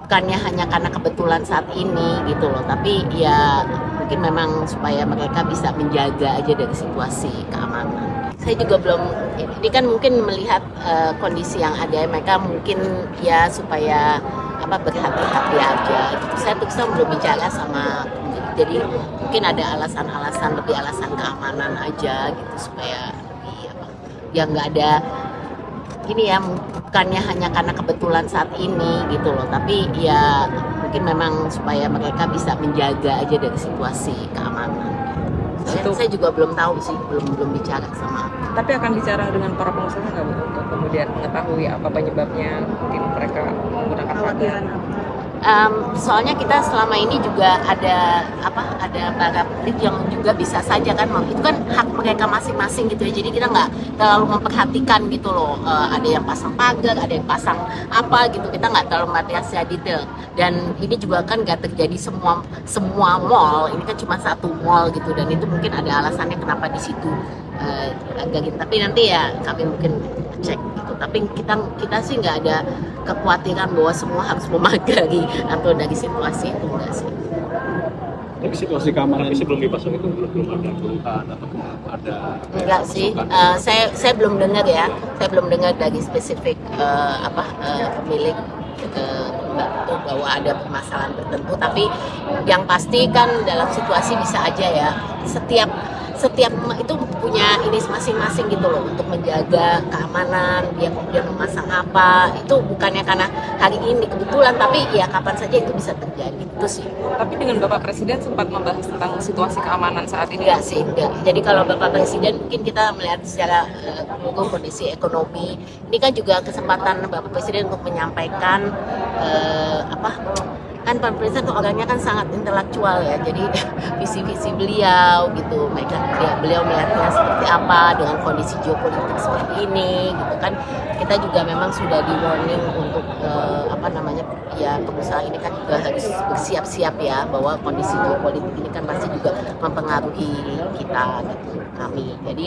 bukannya hanya karena kebetulan saat ini gitu loh, tapi ya mungkin memang supaya mereka bisa menjaga aja dari situasi keamanan. Saya juga belum, ini kan mungkin melihat kondisi yang ada, mereka mungkin ya supaya berhati-hati aja gitu. Saya terus terang belum bicara sama, jadi mungkin ada alasan-alasan, lebih alasan keamanan aja gitu, supaya lebih ya nggak ada ini ya, bukannya hanya karena kebetulan saat ini gitu loh, tapi ya mungkin memang supaya mereka bisa menjaga aja dari situasi keamanan. Saya juga belum tahu sih, belum bicara sama. Tapi akan bicara dengan para pengusaha nggak Bu untuk kemudian mengetahui apa penyebabnya mungkin mereka menggunakan pagar? Soalnya kita selama ini juga ada para publik yang juga bisa saja kan, itu kan hak mereka masing-masing gitu ya, jadi kita nggak terlalu memperhatikan gitu loh, ada yang pasang pagar, ada yang pasang apa gitu, kita nggak terlalu melihat secara detail. Dan ini juga kan nggak terjadi semua mall, ini kan cuma satu mall gitu, dan itu mungkin ada alasannya kenapa di situ agak gitu, tapi nanti ya kami mungkin cek gitu. Tapi kita sih nggak ada kekhawatiran bahwa semua harus memagari atau dari situasi itu, enggak sih. Tapi situasi keamanan sebelum dipasang itu belum ada keluhan atau ada enggak sih, saya belum dengar ya, saya belum dengar dari spesifik pemilik bahwa ada permasalahan tertentu. Tapi yang pasti kan dalam situasi bisa aja ya, setiap itu punya ini masing-masing gitu loh, untuk menjaga keamanan. Dia kemudian memasang apa, itu bukannya karena hari ini kebetulan, tapi ya kapan saja itu bisa terjadi, itu sih. Tapi dengan Bapak Presiden sempat membahas tentang situasi keamanan saat ini? Enggak sih, enggak. Jadi kalau Bapak Presiden mungkin kita melihat secara kondisi ekonomi, ini kan juga kesempatan Bapak Presiden untuk menyampaikan kan Pak Presiden orangnya kan sangat intelektual ya, jadi visi-visi beliau gitu, beliau melihatnya seperti apa dengan kondisi geopolitik seperti ini gitu kan. Kita juga memang sudah di warning untuk ya pengusaha ini kan juga harus bersiap-siap ya, bahwa kondisi geopolitik ini kan pasti juga mempengaruhi kita gitu, kami. Jadi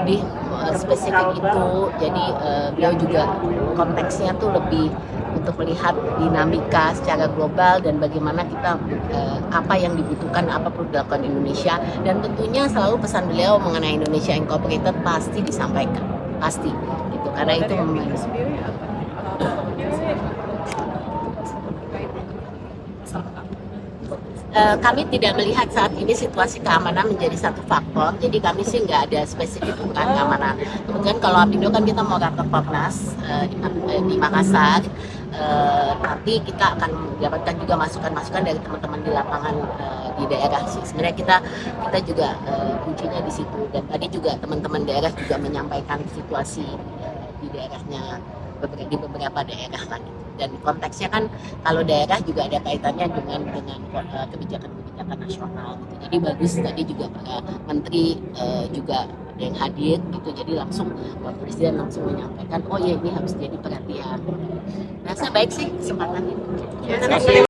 lebih spesifik itu, jadi beliau juga konteksnya tuh lebih untuk melihat dinamika secara global dan bagaimana kita apa yang dibutuhkan, apa perlu dilakukan Indonesia, dan tentunya selalu pesan beliau mengenai Indonesia Incorporated pasti disampaikan, pasti gitu, karena itu kami tidak melihat saat ini situasi keamanan menjadi satu faktor, jadi kami sih nggak ada spesifik tentang keamanan. Kemudian kalau Apindo kan kita mau rapat Popnas di Makassar, nanti kita akan mendapatkan juga masukan-masukan dari teman-teman di lapangan di daerah sih. Sebenarnya kita juga kuncinya di situ, dan tadi juga teman-teman daerah juga menyampaikan situasi di daerahnya, di beberapa daerah lagi. Dan konteksnya kan kalau daerah juga ada kaitannya dengan kebijakan nasional gitu. Jadi bagus tadi juga para menteri juga ada yang hadir gitu, jadi langsung Pak Presiden langsung menyampaikan, oh ya ini harus jadi perhatian. Rasa baik sih kesempatan ini.